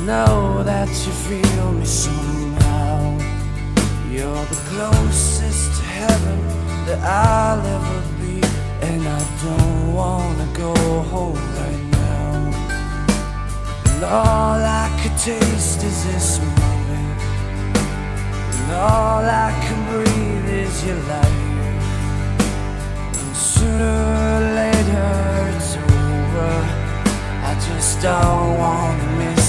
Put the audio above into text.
know that you feel me somehow. You're the closest to heaven that I'll ever be, and I don't wanna go home right now. And all I could taste is this moment, and all I can breathe is your life. And sooner or later it's over, I just don't wanna miss